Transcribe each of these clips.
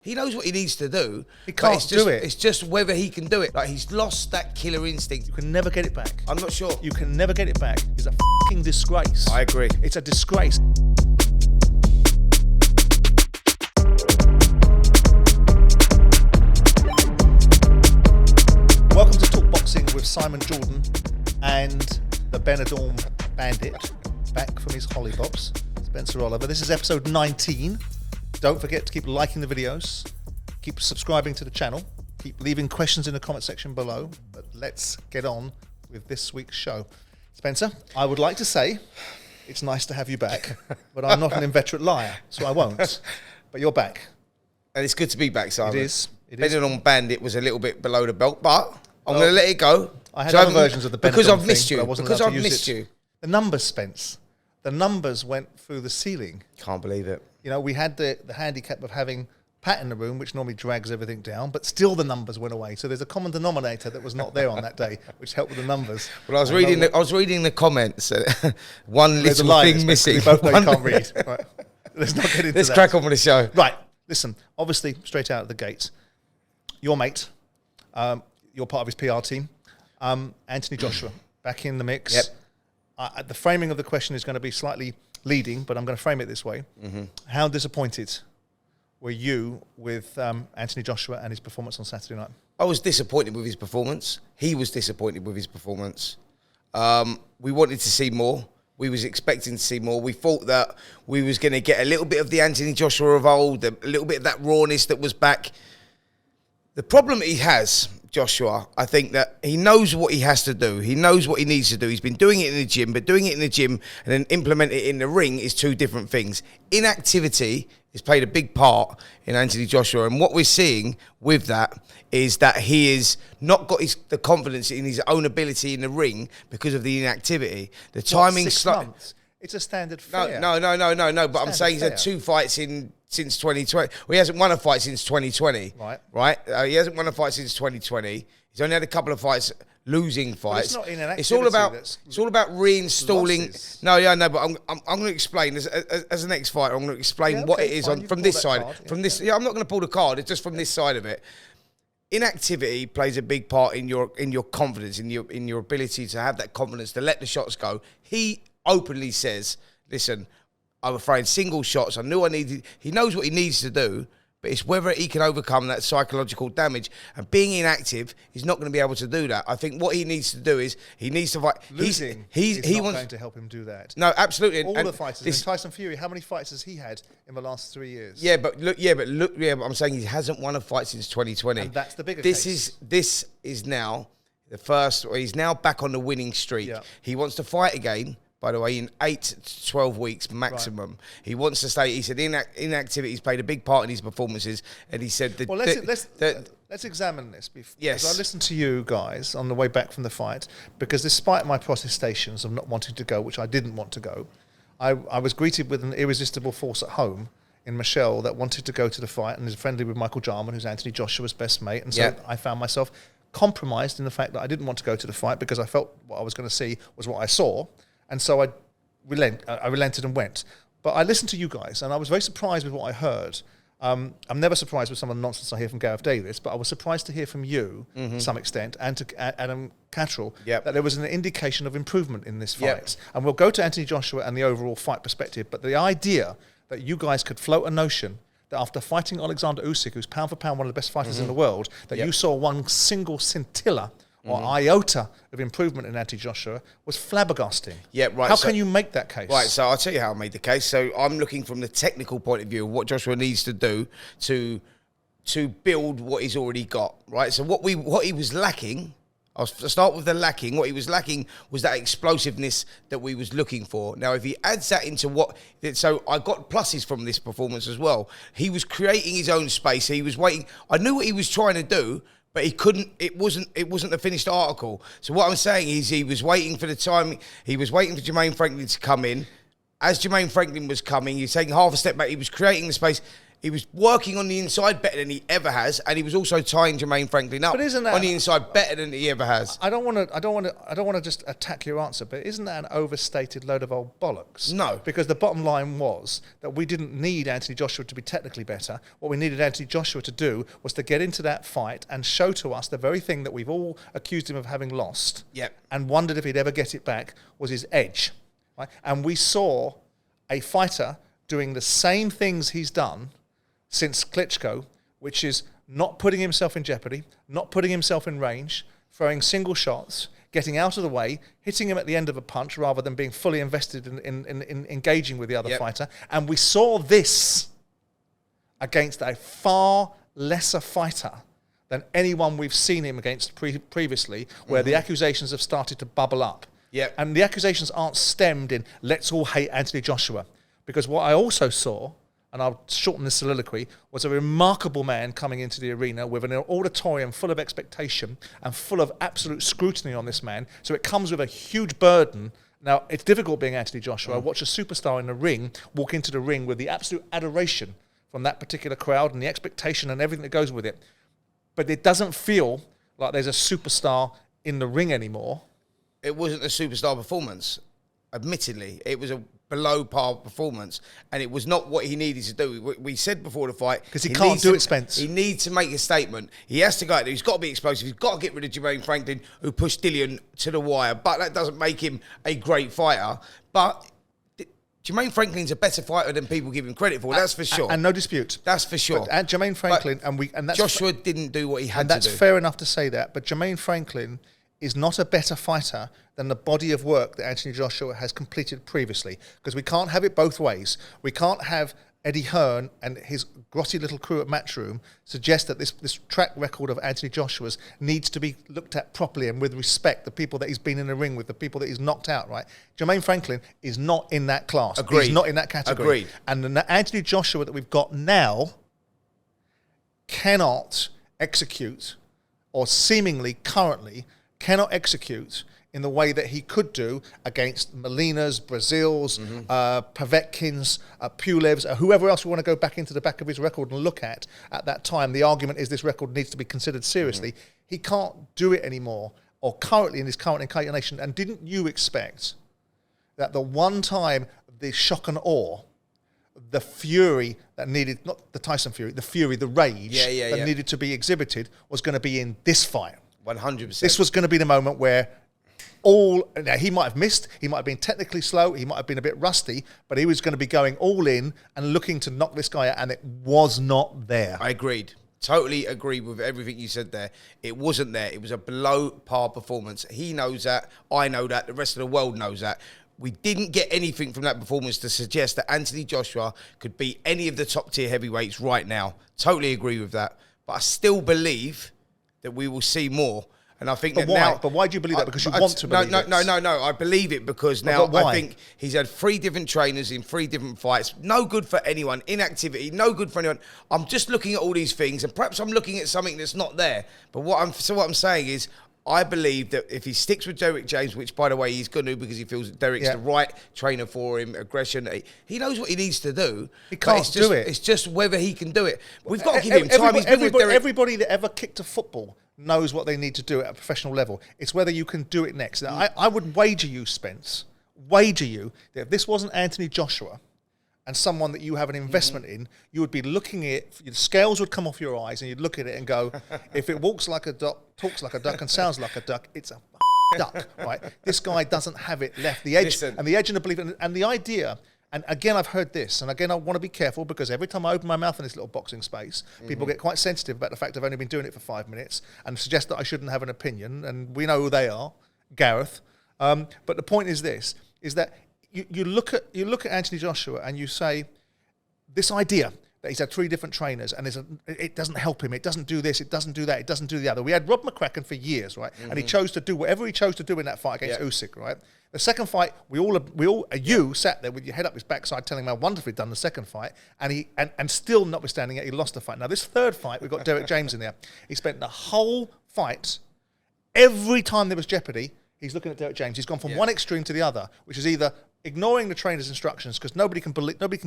He knows what he needs to do. He can't do it. It's just whether he can do it. Like, he's lost that killer instinct. You can never get it back. I'm not sure. You can never get it back. It's a fucking disgrace. I agree. It's a disgrace. Welcome to Talk Boxing with Simon Jordan and the Benidorm Bandit, back from his hollybops, Spencer Oliver. This is episode 19. Don't forget to keep liking the videos, keep subscribing to the channel, keep leaving questions in the comment section below. But let's get on with this week's show. Spencer, I would like to say it's nice to have you back, but I'm not an inveterate liar, so I won't. But you're back. And it's good to be back, Simon. It is. Benidorm Bandit was a little bit below the belt, but I'm going to let it go. I had other versions of the Benidorm because I've missed thing, you. but I wasn't Because allowed I've to use missed it. you. The numbers, Spence. The numbers went through the ceiling. Can't believe it. You know, we had the handicap of having Pat in the room, which normally drags everything down, but still the numbers went away. So there's a common denominator that was not there on that day, which helped with the numbers. Well, I was reading the comments. One little thing missing. We both know you can't read. Right. Let's not get into Let's that. crack on with the show. Right. Listen, obviously, straight out of the gate, your mate, you're part of his PR team, Anthony Joshua, back in the mix. Yep. The framing of the question is going to be slightly leading, but I'm going to frame it this way. How disappointed were you with Anthony Joshua and his performance on Saturday night? I was disappointed with his performance. He was disappointed with his performance. We wanted to see more. We was expecting to see more. We thought that we was going to get a little bit of the Anthony Joshua of old, a little bit of that rawness that was back. The problem he has, Joshua, I think that he knows what he has to do. He knows what he needs to do. He's been doing it in the gym, but doing it in the gym and then implement it in the ring is two different things. Inactivity has played a big part in Anthony Joshua, and what we're seeing with that is that he has not got the confidence in his own ability in the ring because of the inactivity. The timing... 6 months? It's a standard fare. No. But I'm saying he's had 2 fights since 2020. Well, he hasn't won a fight since 2020. Right? He hasn't won a fight since 2020. He's only had a couple of fights, losing fights. Well, it's not in an it's all about reinstalling. Losses. But I'm going to explain as an ex-fighter. I'm going to explain what it is from this side. I'm not going to pull the card. It's just from this side of it. Inactivity plays a big part in your confidence, in your ability to have that confidence to let the shots go. He openly says, listen, I was throwing single shots. I knew I needed... He knows what he needs to do, but it's whether he can overcome that psychological damage. And being inactive, he's not going to be able to do that. I think what he needs to do is he needs to fight... Losing he not wants, going to help him do that. No, absolutely. All the fighters. Tyson Fury, how many fights has he had in the last 3 years? But I'm saying he hasn't won a fight since 2020. And that's the bigger case. This is now the first... He's now back on the winning streak. Yeah. He wants to fight again, by the way, in 8 to 12 weeks maximum. Right. He wants to stay. He said inactivity's played a big part in his performances, and he said that... Well, let's examine this. Yes. Because I listened to you guys on the way back from the fight, because despite my protestations of not wanting to go, which I didn't want to go, I was greeted with an irresistible force at home in Michelle that wanted to go to the fight and is friendly with Michael Jarman, who's Anthony Joshua's best mate. And so I found myself compromised in the fact that I didn't want to go to the fight because I felt what I was going to see was what I saw. And so I relented and went. But I listened to you guys, and I was very surprised with what I heard. I'm never surprised with some of the nonsense I hear from Gareth Davis, but I was surprised to hear from you, to some extent, and to Adam Catterall, that there was an indication of improvement in this fight. And we'll go to Anthony Joshua and the overall fight perspective, but the idea that you guys could float a notion that after fighting Alexander Usyk, who's pound for pound one of the best fighters in the world, that you saw one single scintilla or iota of improvement in Anthony Joshua was flabbergasting. Yeah, right. How can you make that case? Right, so I'll tell you how I made the case. So I'm looking from the technical point of view of what Joshua needs to do to build what he's already got, right? So what he was lacking, I'll start with the lacking. What he was lacking was that explosiveness that we was looking for. Now, if he adds that into so I got pluses from this performance as well. He was creating his own space. He was waiting. I knew what he was trying to do, but he couldn't. It wasn't a finished article. So what I'm saying is, he was waiting for the time. He was waiting for Jermaine Franklin to come in. As Jermaine Franklin was coming, he was taking half a step back. He was creating the space. He was working on the inside better than he ever has, and he was also tying Jermaine Franklin up isn't that, on the inside better than he ever has. I don't want to just attack your answer, but isn't that an overstated load of old bollocks? No, because the bottom line was that we didn't need Anthony Joshua to be technically better. What we needed Anthony Joshua to do was to get into that fight and show to us the very thing that we've all accused him of having lost, and wondered if he'd ever get it back, was his edge. Right? And we saw a fighter doing the same things he's done since Klitschko, which is not putting himself in jeopardy, not putting himself in range, throwing single shots, getting out of the way, hitting him at the end of a punch rather than being fully invested in engaging with the other fighter. And we saw this against a far lesser fighter than anyone we've seen him against previously, where the accusations have started to bubble up. And the accusations aren't stemmed in, let's all hate Anthony Joshua. Because what I also saw, and I'll shorten this soliloquy, was a remarkable man coming into the arena with an auditorium full of expectation and full of absolute scrutiny on this man. So it comes with a huge burden. Now, it's difficult being Anthony Joshua. I watch a superstar in the ring walk into the ring with the absolute adoration from that particular crowd and the expectation and everything that goes with it. But it doesn't feel like there's a superstar in the ring anymore. It wasn't a superstar performance, admittedly. It was a below par performance, and it was not what he needed to do. We said before the fight, because he can't do it, Spence. He needs to make a statement. He has to go out there. He's got to be explosive. He's got to get rid of Jermaine Franklin, who pushed Dillian to the wire. But that doesn't make him a great fighter. But Jermaine Franklin's a better fighter than people give him credit for. That's for sure. And no dispute. That's for sure. But Jermaine Franklin, and that's Joshua didn't do what he had to do. And that's fair enough to say that. But Jermaine Franklin is not a better fighter than the body of work that Anthony Joshua has completed previously. Because we can't have it both ways. We can't have Eddie Hearn and his grotty little crew at Matchroom suggest that this track record of Anthony Joshua's needs to be looked at properly and with respect, the people that he's been in the ring with, the people that he's knocked out, right? Jermaine Franklin is not in that class. Agreed. He's not in that category. Agreed. And the Anthony Joshua that we've got now cannot execute, or seemingly currently cannot execute in the way that he could do against Molina's, Brazil's, Povetkin's, Pulev's, whoever else we want to go back into the back of his record and look at that time. The argument is this record needs to be considered seriously. He can't do it anymore, or currently in his current incarnation. And didn't you expect that the one time the shock and awe, the fury that needed, not the Tyson fury, the fury, the rage that needed to be exhibited was going to be in this fight? 100%. This was going to be the moment where now he might have missed, he might have been technically slow, he might have been a bit rusty, but he was going to be going all in and looking to knock this guy out, and it was not there. I agreed. Totally agree with everything you said there. It wasn't there. It was a below par performance. He knows that. I know that. The rest of the world knows that. We didn't get anything from that performance to suggest that Anthony Joshua could beat any of the top tier heavyweights right now. Totally agree with that. But I still believe that we will see more. And I think but that why? now... But why do you believe that? Because you want to believe it? No. I believe it because now I think he's had 3 different trainers in 3 different fights. No good for anyone. Inactivity, no good for anyone. I'm just looking at all these things, and perhaps I'm looking at something that's not there. But what I'm saying is, I believe that if he sticks with Derek James, which, by the way, he's going to because he feels that Derek's the right trainer for him, aggression, he knows what he needs to do. He can't do it. It's just whether he can do it. We've got to give him time. Everybody that ever kicked a football knows what they need to do at a professional level. It's whether you can do it next. Now, I would wager you, Spence, that if this wasn't Anthony Joshua and someone that you have an investment in, you would be looking at it, the scales would come off your eyes, and you'd look at it and go, if it walks like a duck, talks like a duck, and sounds like a duck, it's a duck, right? This guy doesn't have it left. The edge, and the edge and the belief, and the idea, and again, I've heard this, and again, I want to be careful, because every time I open my mouth in this little boxing space, people get quite sensitive about the fact I've only been doing it for 5 minutes, and suggest that I shouldn't have an opinion, and we know who they are, Gareth. But the point is this, is that you look at Anthony Joshua and you say, this idea that he's had 3 different trainers and it doesn't help him, it doesn't do this, it doesn't do that, it doesn't do the other. We had Rob McCracken for years, right? And he chose to do whatever he chose to do in that fight against Usyk, right? The second fight, you sat there with your head up his backside telling him how wonderfully done the second fight, and still notwithstanding it, he lost the fight. Now this third fight, we've got Derek James in there. He spent the whole fight, every time there was jeopardy, he's looking at Derek James. He's gone from one extreme to the other, which is either ignoring the trainer's instructions, because nobody can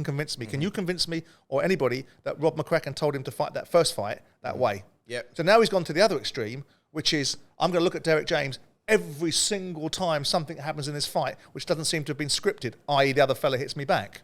convince me. Can you convince me or anybody that Rob McCracken told him to fight that first fight that way? Yep. So now he's gone to the other extreme, which is, I'm going to look at Derek James every single time something happens in this fight, which doesn't seem to have been scripted, i.e. the other fella hits me back.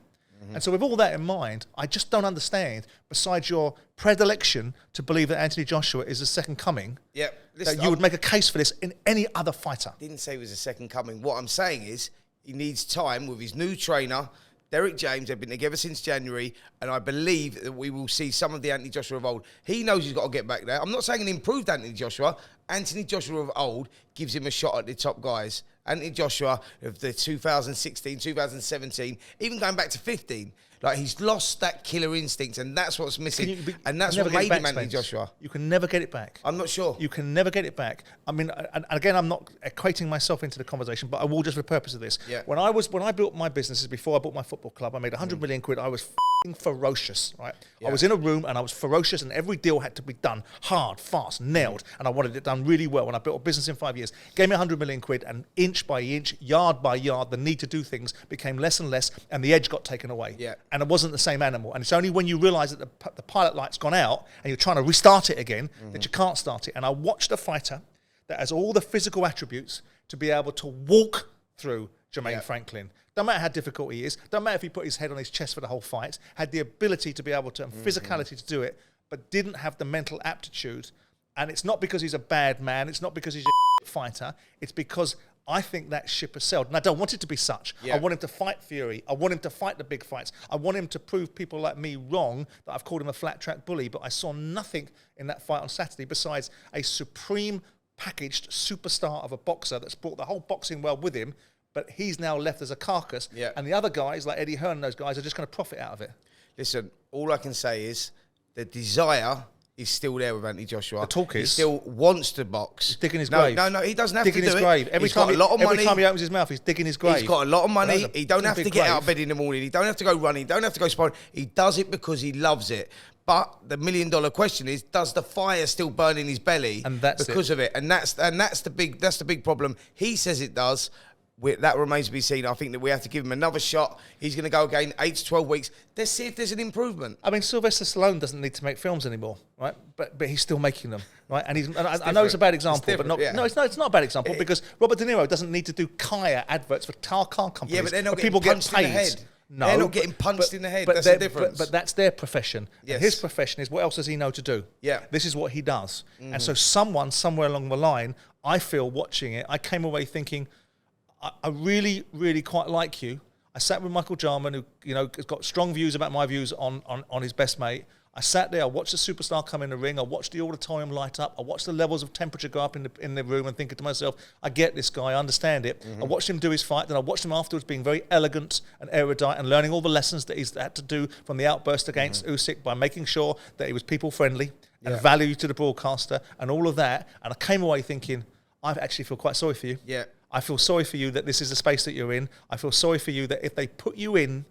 And so with all that in mind, I just don't understand, besides your predilection to believe that Anthony Joshua is the second coming, that you would make a case for this in any other fighter. Didn't say he was a second coming. What I'm saying is he needs time with his new trainer, Derek James. They've been together since January, and I believe that we will see some of the Anthony Joshua of old. He knows he's got to get back there. I'm not saying an improved Anthony Joshua. Anthony Joshua of old gives him a shot at the top guys. Anthony Joshua of the 2016, 2017, even going back to 15. Like, he's lost that killer instinct, and that's what's missing. And that's what made him Anthony Joshua. You can never get it back. I'm not sure. You can never get it back. I mean, and again, I'm not equating myself into the conversation, but I will just for the purpose of this. Yeah. When I built my businesses, before I bought my football club, I made 100 million quid. I was ferocious, right? Yeah. I was in a room and I was ferocious, and every deal had to be done hard, fast, nailed, and I wanted it done really well. When I built a business in 5 years, gave me 100 million quid, and inch by inch, yard by yard, the need to do things became less and less, and the edge got taken away. Yeah. And it wasn't the same animal. And it's only when you realise that the pilot light's gone out and you're trying to restart it again that you can't start it. And I watched a fighter that has all the physical attributes to be able to walk through Jermaine Franklin. Don't matter how difficult he is, don't matter if he put his head on his chest for the whole fight, had the ability to be able to, and physicality to do it, but didn't have the mental aptitude. And it's not because he's a bad man, it's not because he's a fighter, it's because I think that ship has sailed. And I don't want it to be such. Yeah. I want him to fight Fury. I want him to fight the big fights. I want him to prove people like me wrong that I've called him a flat track bully, but I saw nothing in that fight on Saturday besides a supreme packaged superstar of a boxer that's brought the whole boxing world with him, but he's now left as a carcass. Yeah. And the other guys, like Eddie Hearn and those guys, are just going to profit out of it. Listen, all I can say is the desire is still there with Anthony Joshua. The talk is. He still wants to box. He's digging his grave. No, he doesn't have to do it. Digging his grave. Every time he opens his mouth, he's digging his grave. He's got a lot of money. He don't have to get out of bed in the morning. He don't have to go running. He don't have to go sparring. He does it because he loves it. But the $1 million question is, does the fire still burn in his belly? And that's because of it. And that's the big problem. He says it does. That remains to be seen. I think that we have to give him another shot. He's going to go again 8 to 12 weeks. Let's see if there's an improvement. I mean, Sylvester Stallone doesn't need to make films anymore, right? But he's still making them, right? And I know it's a bad example, but not. Yeah. No, it's not a bad example because Robert De Niro doesn't need to do Kaya adverts for car companies. Yeah, but they're not getting people punched in the head. No, they're not getting punched in the head. That's the difference. But that's their profession. Yes. And his profession is, what else does he know to do? Yeah. This is what he does. And so someone somewhere along the line, I feel watching it, I came away thinking, I really, really quite like you. I sat with Michael Jarman, who has got strong views about my views on his best mate. I sat there, I watched the superstar come in the ring, I watched the auditorium light up, I watched the levels of temperature go up in the room and thinking to myself, I get this guy, I understand it. I watched him do his fight, then I watched him afterwards being very elegant and erudite and learning all the lessons that he's had to do from the outburst against Usyk by making sure that he was people-friendly and value to the broadcaster and all of that. And I came away thinking, I actually feel quite sorry for you. Yeah. I feel sorry for you that this is the space that you're in. I feel sorry for you that if they put you in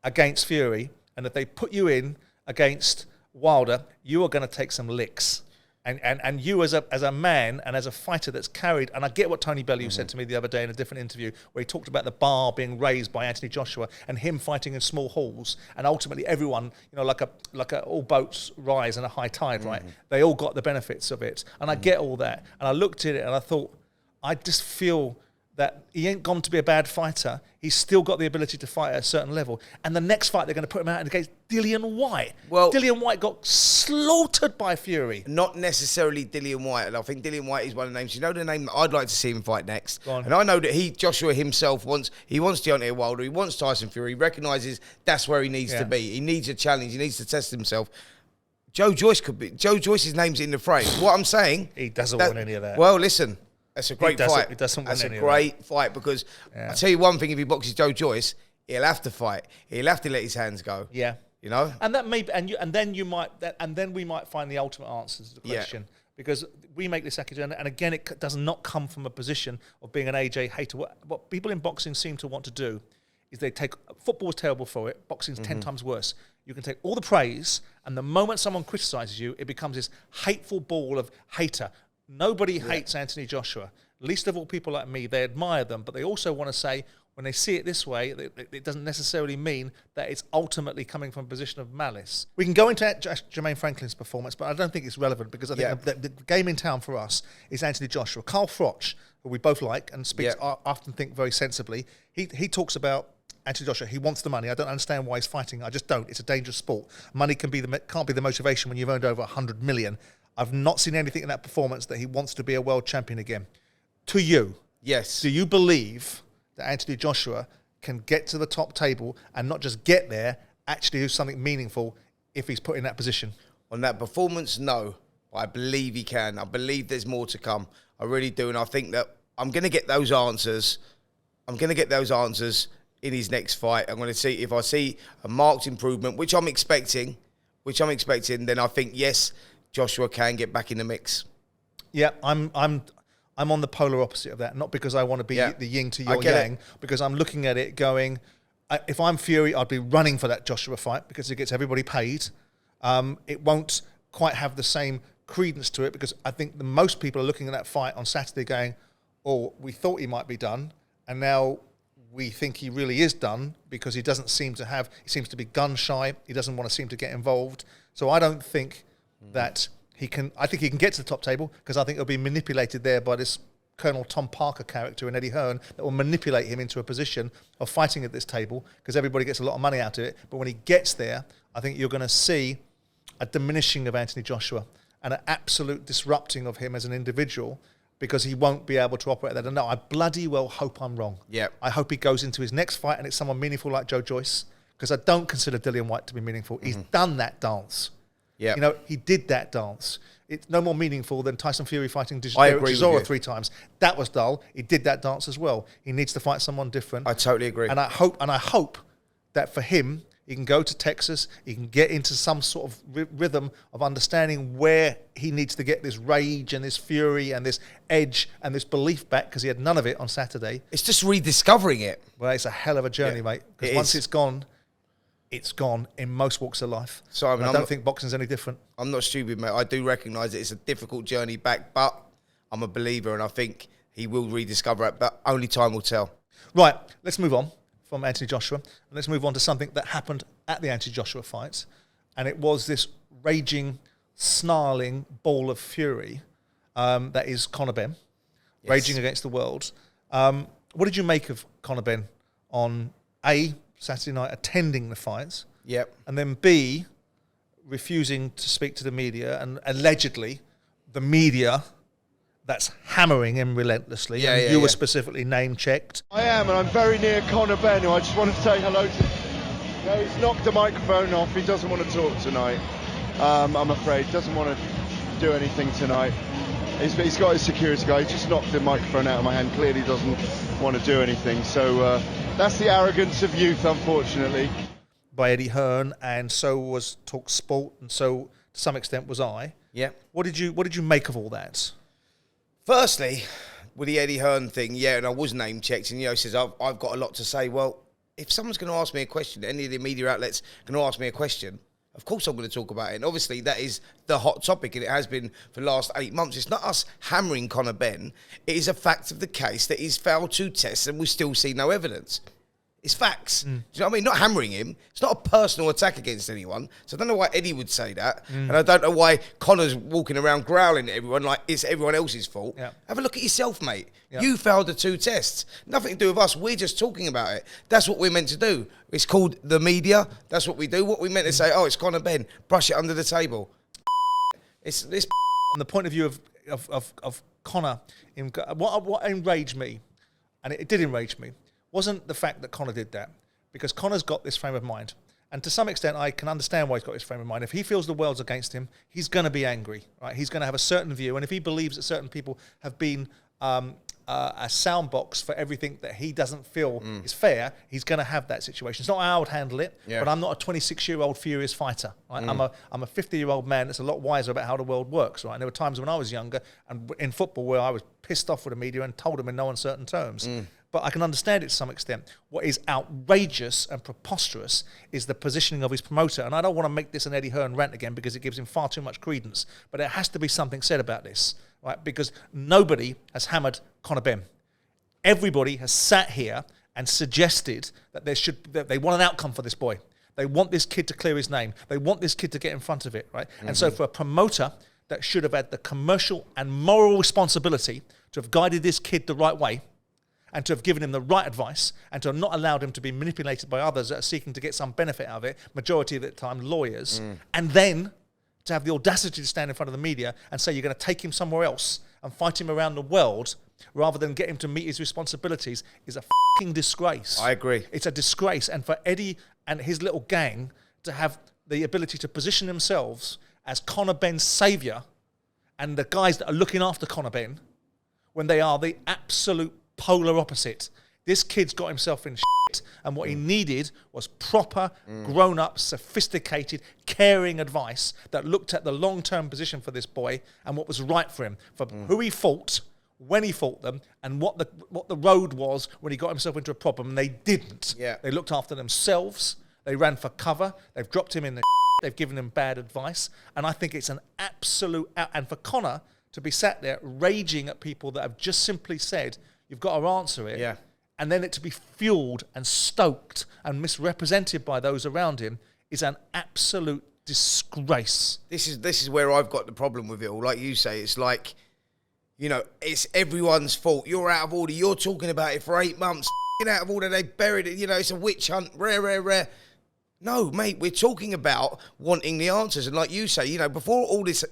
against Fury and if they put you in against Wilder, you are going to take some licks. And you as a man and as a fighter that's carried, and I get what Tony Bellew said to me the other day in a different interview where he talked about the bar being raised by Anthony Joshua and him fighting in small halls, and ultimately everyone, like all boats rise in a high tide, right? They all got the benefits of it. And I get all that. And I looked at it and I thought, I just feel that he ain't gone to be a bad fighter. He's still got the ability to fight at a certain level. And the next fight, they're going to put him out against Dillian Whyte. Well, Dillian Whyte got slaughtered by Fury. Not necessarily Dillian Whyte. And I think Dillian Whyte is one of the names. You know the name that I'd like to see him fight next? Go on. And I know that Joshua himself wants Deontay Wilder. He wants Tyson Fury. He recognises that's where he needs to be. He needs a challenge. He needs to test himself. Joe Joyce's name's in the frame. What I'm saying... He doesn't want any of that. Well, listen... That's a great fight. That's a great fight because I'll tell you one thing: if he boxes Joe Joyce, he'll have to fight. He'll have to let his hands go. Yeah, you know. And that may, and then we might find the ultimate answers to the question because we make this accusation, and again, it does not come from a position of being an AJ hater. What people in boxing seem to want to do is they take football is terrible for it. Boxing's 10 times worse. You can take all the praise, and the moment someone criticises you, it becomes this hateful ball of hater. Nobody hates Anthony Joshua. Least of all people like me. They admire them, but they also want to say, when they see it this way, it doesn't necessarily mean that it's ultimately coming from a position of malice. We can go into Jermaine Franklin's performance, but I don't think it's relevant because I think the game in town for us is Anthony Joshua. Carl Froch, who we both like and speaks, I often think very sensibly, he talks about Anthony Joshua. He wants the money. I don't understand why he's fighting. I just don't. It's a dangerous sport. Money can't be the motivation when you've earned over 100 million. I've not seen anything in that performance that he wants to be a world champion again. To you, yes. Do you believe that Anthony Joshua can get to the top table and not just get there, actually do something meaningful if he's put in that position? On that performance, no. But I believe he can. I believe there's more to come. I really do. And I think that I'm going to get those answers. I'm going to get those answers in his next fight. I'm going to see if I see a marked improvement, which I'm expecting, then I think, yes, Joshua can get back in the mix. Yeah, I'm on the polar opposite of that, not because I want to be the yin to your yang, because I'm looking at it going, if I'm Fury, I'd be running for that Joshua fight because it gets everybody paid. It won't quite have the same credence to it because I think most people are looking at that fight on Saturday going, oh, we thought he might be done, and now we think he really is done because he doesn't seem to have, he seems to be gun shy, he doesn't want to seem to get involved. So I don't think that he can, I think he can get to the top table because I think he'll be manipulated there by this Colonel Tom Parker character in Eddie Hearn that will manipulate him into a position of fighting at this table because everybody gets a lot of money out of it. But when he gets there, I think you're going to see a diminishing of Anthony Joshua and an absolute disrupting of him as an individual because he won't be able to operate that. And no, I bloody well hope I'm wrong. Yeah. I hope he goes into his next fight and it's someone meaningful like Joyce because I don't consider Dillian Whyte to be meaningful. He's done that dance. Yeah, you know, he did that dance. It's no more meaningful than Tyson Fury fighting Chisora 3 times. That was dull. He did that dance as well. He needs to fight someone different. I totally agree. And I hope that for him, he can go to Texas, he can get into some sort of rhythm of understanding where he needs to get this rage and this fury and this edge and this belief back because he had none of it on Saturday. It's just rediscovering it. Well, it's a hell of a journey, mate. Because once it's gone in most walks of life. So I don't think boxing's any different. I'm not stupid, mate. I do recognise that it's a difficult journey back, but I'm a believer and I think he will rediscover it, but only time will tell. Right, let's move on from Anthony Joshua, and let's move on to something that happened at the Anthony Joshua fight, and it was this raging, snarling ball of fury that is Conor Benn, raging against the world. What did you make of Conor Benn on Saturday night attending the fights, and then B, refusing to speak to the media, and allegedly the media that's hammering him relentlessly, and you were specifically name-checked. I am, and I'm very near Conor Benn, who I just want to say hello to. No, he's knocked the microphone off, he doesn't want to talk tonight, I'm afraid, doesn't want to do anything tonight. He's got his security guy, he just knocked the microphone out of my hand, clearly doesn't want to do anything, so that's the arrogance of youth, unfortunately. By Eddie Hearn, and so was talkSPORT, and so to some extent was I. Yeah. What did you make of all that? Firstly, with the Eddie Hearn thing, and I was name checked, and says I've got a lot to say. Well, if someone's going to ask me a question, any of the media outlets going to ask me a question, of course I'm going to talk about it. And obviously that is the hot topic, and it has been for the last 8 months. It's not us hammering Conor Benn. It is a fact of the case that he's failed 2 tests and we still see no evidence. It's facts. Do you know what I mean? Not hammering him. It's not a personal attack against anyone. So I don't know why Eddie would say that. And I don't know why Conor's walking around growling at everyone like it's everyone else's fault. Yeah. Have a look at yourself, mate. Yeah. You failed the 2 tests. Nothing to do with us. We're just talking about it. That's what we're meant to do. It's called the media. That's what we do. What we meant to say, it's Conor Benn. Brush it under the table. It's this. From the point of view of Conor, what enraged me, and it did enrage me, wasn't the fact that Conor did that, because Conor's got this frame of mind. And to some extent, I can understand why he's got this frame of mind. If he feels the world's against him, he's going to be angry, right? He's going to have a certain view. And if he believes that certain people have been a sound box for everything that he doesn't feel is fair, he's going to have that situation. It's not how I would handle it, but I'm not a 26-year-old furious fighter. Right? I'm a 50-year-old man that's a lot wiser about how the world works. Right? And there were times when I was younger and in football where I was pissed off with the media and told them in no uncertain terms. But I can understand it to some extent. What is outrageous and preposterous is the positioning of his promoter. And I don't want to make this an Eddie Hearn rant again because it gives him far too much credence. But there has to be something said about this, right? Because nobody has hammered Conor Benn. Everybody has sat here and suggested that that they want an outcome for this boy. They want this kid to clear his name. They want this kid to get in front of it, right? And so for a promoter that should have had the commercial and moral responsibility to have guided this kid the right way, and to have given him the right advice, and to have not allowed him to be manipulated by others that are seeking to get some benefit out of it, majority of the time lawyers, and then to have the audacity to stand in front of the media and say you're going to take him somewhere else and fight him around the world rather than get him to meet his responsibilities is a fucking disgrace. I agree. It's a disgrace. And for Eddie and his little gang to have the ability to position themselves as Conor Benn's saviour and the guys that are looking after Conor Benn when they are the absolute polar opposite. This kid's got himself in shit, and what he needed was proper, grown-up, sophisticated, caring advice that looked at the long-term position for this boy and what was right for him, for who he fought, when he fought them, and what the road was when he got himself into a problem. And they didn't. Yeah. They looked after themselves. They ran for cover. They've dropped him in the They've given him bad advice. And I think it's an absolute... And for Conor to be sat there raging at people that have just simply said, you've got to answer it. Yeah. And then it to be fueled and stoked and misrepresented by those around him is an absolute disgrace. This is where I've got the problem with it all. Like you say, it's like, you know, it's everyone's fault. You're out of order. You're talking about it for 8 months. Out of order. They buried it. You know, it's a witch hunt. Rare. No, mate, we're talking about wanting the answers. And like you say, you know, before all this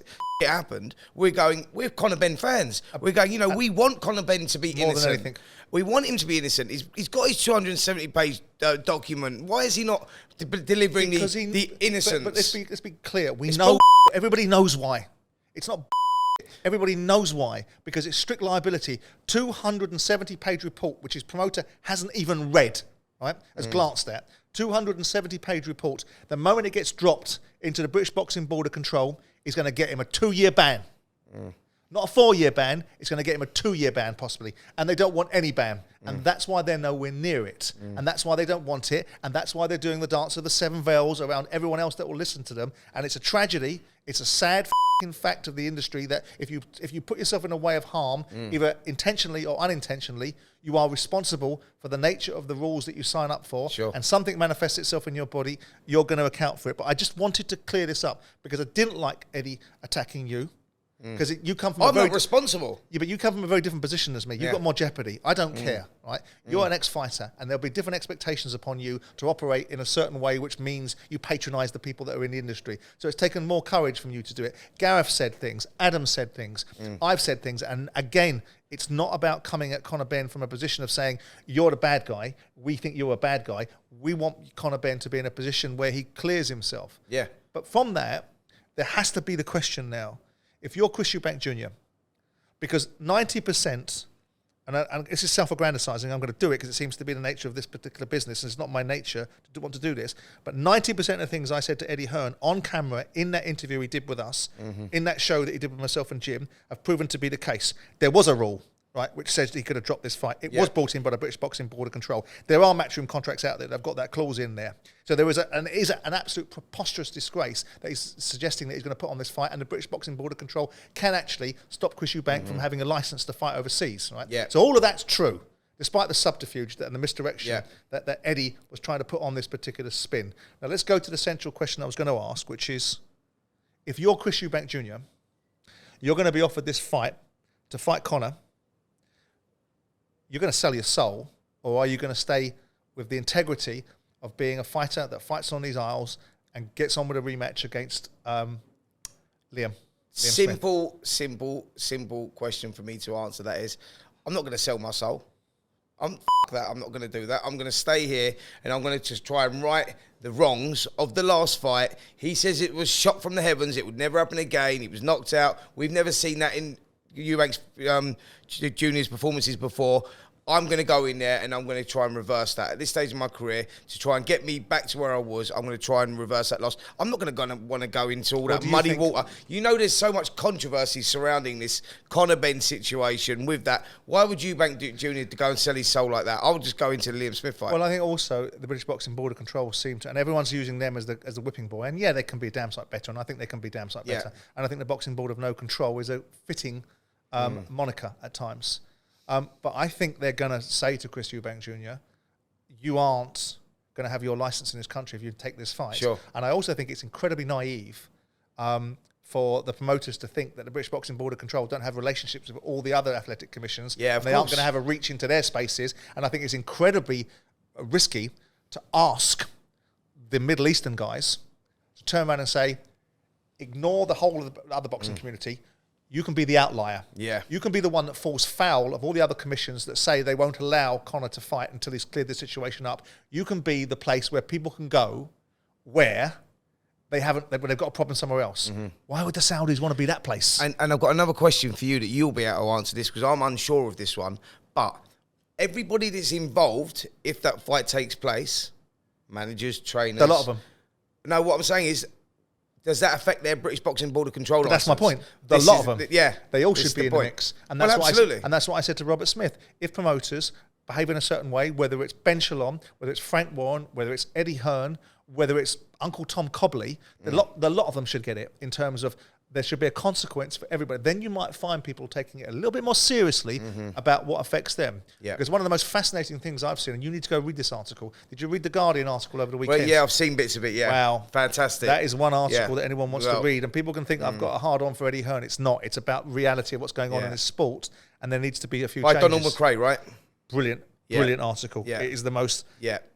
happened, we're Conor Benn fans. We're going, you know, we want Conor Benn to be innocent. More than anything. We want him to be innocent. He's got his 270-page document. Why is he not delivering the innocence? But let's be clear. Everybody knows why. It's not everybody knows why. Because it's strict liability. 270-page report, which his promoter hasn't even read, right? Has glanced at. 270-page report. The moment it gets dropped into the British Boxing Board of Control, is going to get him a 2-year ban. Not a 4-year ban. It's going to get him a 2-year ban, possibly. And they don't want any ban. And that's why they're nowhere near it. And that's why they don't want it. And that's why they're doing the dance of the 7 veils around everyone else that will listen to them. And it's a tragedy. It's a sad fact of the industry that if you put yourself in a way of harm, either intentionally or unintentionally, you are responsible for the nature of the rules that you sign up for. Sure. And something manifests itself in your body, you're going to account for it. But I just wanted to clear this up because I didn't like Eddie attacking you. Because you come from I'm not responsible. Yeah, but you come from a very different position as me. You've got more jeopardy. I don't care, right? You're an ex-fighter, and there'll be different expectations upon you to operate in a certain way, which means you patronise the people that are in the industry. So it's taken more courage from you to do it. Gareth said things. Adam said things. I've said things. And again, it's not about coming at Conor Benn from a position of saying, you're the bad guy. We think you're a bad guy. We want Conor Benn to be in a position where he clears himself. Yeah. But from that, there has to be the question now, if you're Chris Eubank Jr., because 90%, and this is self-aggrandizing, I'm going to do it because it seems to be the nature of this particular business, and it's not my nature to want to do this, but 90% of the things I said to Eddie Hearn on camera in that interview he did with us, in that show that he did with myself and Jim, have proven to be the case. There was a rule, right, which says he could have dropped this fight. It was brought in by the British Boxing Board of Control. There are matchroom contracts out there that have got that clause in there. So there is an absolute preposterous disgrace that he's suggesting that he's going to put on this fight, and the British Boxing Board of Control can actually stop Chris Eubank from having a license to fight overseas, right? Yeah. So all of that's true, despite the subterfuge and the misdirection that Eddie was trying to put on this particular spin. Now let's go to the central question I was going to ask, which is, if you're Chris Eubank Jr., you're going to be offered this fight to fight Conor, you're going to sell your soul, or are you going to stay with the integrity of being a fighter that fights on these aisles and gets on with a rematch against Liam Simple question for me to answer that is, I'm not going to sell my soul. I'm not going to do that. I'm going to stay here and I'm going to just try and right the wrongs of the last fight. He says it was shot from the heavens. It would never happen again. He was knocked out. We've never seen that in Eubank's Junior's performances before. I'm going to go in there and I'm going to try and reverse that. At this stage of my career, to try and get me back to where I was, I'm going to try and reverse that loss. I'm not going to want to go into all that muddy water. You know, there's so much controversy surrounding this Conor Benn situation with that. Why would Eubank Jr. to go and sell his soul like that? I would just go into the Liam Smith fight. Well, I think also the British Boxing Board of Control seem to, and everyone's using them as the whipping boy. And yeah, they can be a damn sight better, and I think they can be damn sight better. And I think the Boxing Board of No Control is a fitting moniker at times. But I think they're going to say to Chris Eubank Jr., you aren't going to have your license in this country if you take this fight. Sure. And I also think it's incredibly naive for the promoters to think that the British Boxing Board of Control don't have relationships with all the other athletic commissions. Yeah, of and they aren't going to have a reach into their spaces. And I think it's incredibly risky to ask the Middle Eastern guys to turn around and say, ignore the whole of the other boxing community. You can be the outlier. Yeah. You can be the one that falls foul of all the other commissions that say they won't allow Conor to fight until he's cleared the situation up. You can be the place where people can go where they've got a problem somewhere else. Why would the Saudis want to be that place? And I've got another question for you that you'll be able to answer this because I'm unsure of this one. But everybody that's involved, if that fight takes place, managers, trainers... A lot of them. No, what I'm saying is, does that affect their British Boxing Board of Control license? That's my point. A lot of them. Yeah. They all should be in the mix. And that's absolutely. and that's what I said to Robert Smith. If promoters behave in a certain way, whether it's Ben Shalom, whether it's Frank Warren, whether it's Eddie Hearn, whether it's Uncle Tom Cobley, the lot of them should get it in terms of there should be a consequence for everybody. Then you might find people taking it a little bit more seriously about what affects them. Yeah. Because one of the most fascinating things I've seen, and you need to go read this article. Did you read the Guardian article over the weekend? Well, yeah, I've seen bits of it, yeah. Wow. Fantastic. That is one article that anyone wants to read. And people can think I've got a hard on for Eddie Hearn. It's not. It's about reality of what's going on in this sport. And there needs to be a few changes. By Donald McRae, right? Brilliant. Yeah. Brilliant article. Yeah. It is the most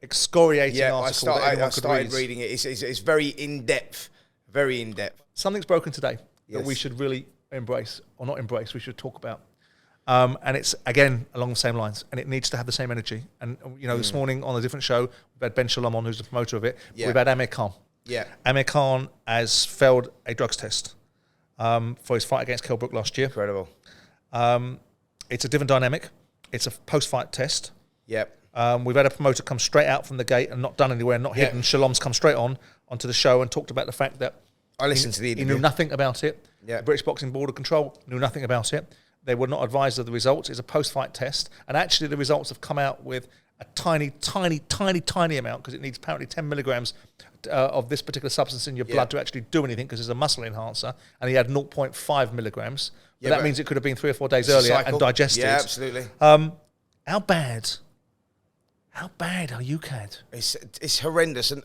excoriating article that anyone could read. I started reading it. It's very in-depth. Very in-depth. Something's broken today that we should really embrace, or not embrace, we should talk about. And it's, again, along the same lines. And it needs to have the same energy. And, you know, this morning on a different show, we've had Ben Shalom on, who's the promoter of it. Yeah. We've had Amir Khan. Yeah. Amir Khan has failed a drugs test for his fight against Kell Brook last year. Incredible. It's a different dynamic. It's a post-fight test. Yep. We've had a promoter come straight out from the gate and not done anywhere, not hidden. Shalom's come straight onto the show and talked about the fact that I listened to the interview. He knew nothing about it. Yeah. The British Boxing Board of Control knew nothing about it. They were not advised of the results. It's a post-fight test. And actually the results have come out with a tiny, tiny, tiny, tiny amount, because it needs apparently 10 milligrams of this particular substance in your blood to actually do anything, because it's a muscle enhancer. And he had 0.5 milligrams. But that means it could have been 3 or 4 days earlier and digested. Yeah, absolutely. How bad are you, Cad? It's horrendous. And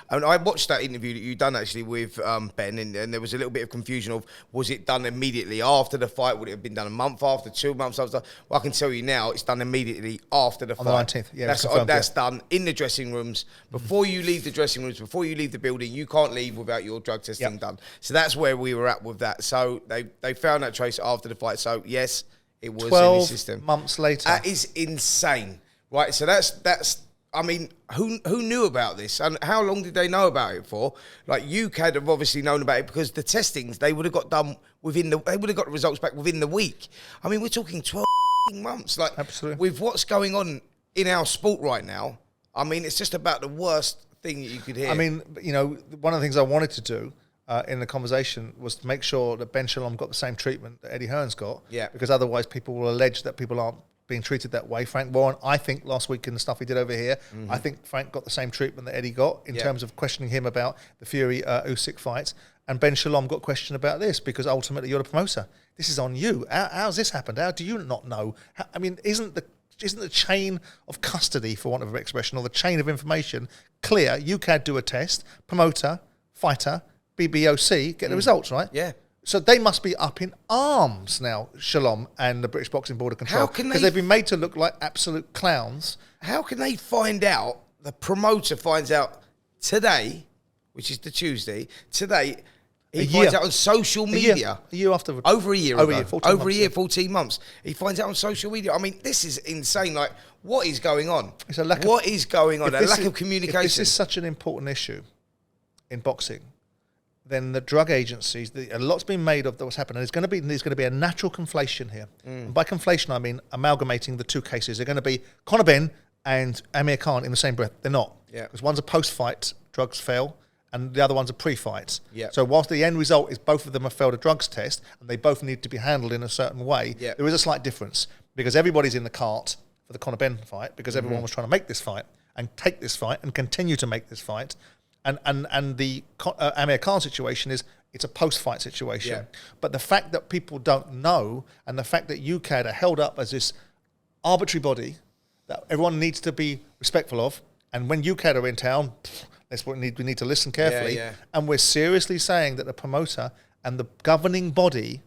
I watched that interview that you done actually with Ben, and there was a little bit of confusion of, was it done immediately after the fight? Would it have been done a month after, 2 months after? Well, I can tell you now, it's done immediately after the fight. On the 19th, yeah. That's done in the dressing rooms. Before you leave the dressing rooms, before you leave the building, you can't leave without your drug testing done. So that's where we were at with that. So they found that trace after the fight. So yes, it was in the system. 12 months later. That is insane. Right, so that's. I mean, who knew about this, and how long did they know about it for? Like, you could have obviously known about it because the testings they would have got done they would have got the results back within the week. I mean, we're talking 12 months. Like, absolutely, with what's going on in our sport right now. I mean, it's just about the worst thing that you could hear. I mean, you know, one of the things I wanted to do in the conversation was to make sure that Ben Shalom got the same treatment that Eddie Hearn's got. Yeah, because otherwise people will allege that people aren't being treated that way. Frank Warren, I think last week in the stuff he did over here, I think Frank got the same treatment that Eddie got in terms of questioning him about the Fury Usyk fight. And Ben Shalom got questioned about this because ultimately you're the promoter. This is on you. How's this happened? How do you not know? I mean, isn't the chain of custody, for want of an expression, or the chain of information clear? You can do a test, promoter, fighter, BBOC, get the results, right? Yeah. So they must be up in arms now, Shalom and the British Boxing Board of Control, because they've been made to look like absolute clowns. How can they find out? The promoter finds out today, which is the Tuesday. Today, he finds out on social media. A year after. Over a year ago. Over a year, 14 months. He finds out on social media. I mean, this is insane. Like, what is going on? It's a lack what is going on? A lack of communication. If this is such an important issue in boxing, then the drug agencies, a lot's been made of what's happened. And there's going to be a natural conflation here. And by conflation, I mean amalgamating the two cases. They're going to be Conor Benn and Amir Khan in the same breath. They're not. Yeah. Because one's a post-fight, drugs fail, and the other one's a pre-fight. Yeah. So whilst the end result is both of them have failed a drugs test, and they both need to be handled in a certain way, there is a slight difference. Because everybody's in the cart for the Conor Benn fight, because everyone was trying to make this fight, and take this fight, and continue to make this fight. And the Amir Khan situation is, it's a post-fight situation. Yeah. But the fact that people don't know, and the fact that UCAD are held up as this arbitrary body that everyone needs to be respectful of. And when UKAD are in town, that's what we need to listen carefully. Yeah. And we're seriously saying that the promoter and the governing body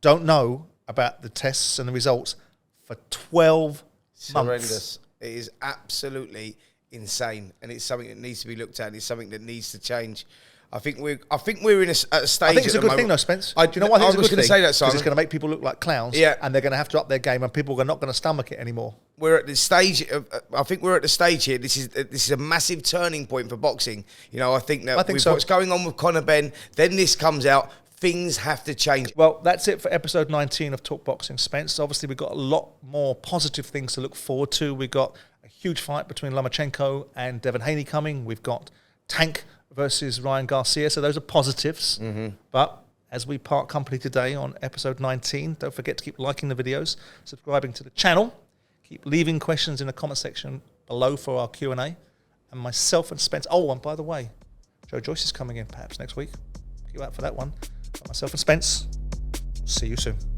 don't know about the tests and the results for 12 It's months. horrendous. It is absolutely insane, and it's something that needs to be looked at. It's something that needs to change. I think we're at a stage. I think it's a good thing, though, Spence. Do you know what I think it's a good thing? Say that, Simon. Because it's going to make people look like clowns, and they're going to have to up their game, and people are not going to stomach it anymore. We're at the stage. I think we're at the stage here. This is a massive turning point for boxing. You know, I think with so. what's going on with Conor Benn, then this comes out. Things have to change. Well, that's it for episode 19 of Talk Boxing, Spence. Obviously, we've got a lot more positive things to look forward to. We've got a huge fight between Lomachenko and Devin Haney coming. We've got Tank versus Ryan Garcia. So those are positives. But as we part company today on episode 19, don't forget to keep liking the videos, subscribing to the channel, keep leaving questions in the comment section below for our Q&A. And myself and Spence. Oh, and by the way, Joyce is coming in perhaps next week. Keep out for that one. Myself and Spence, see you soon.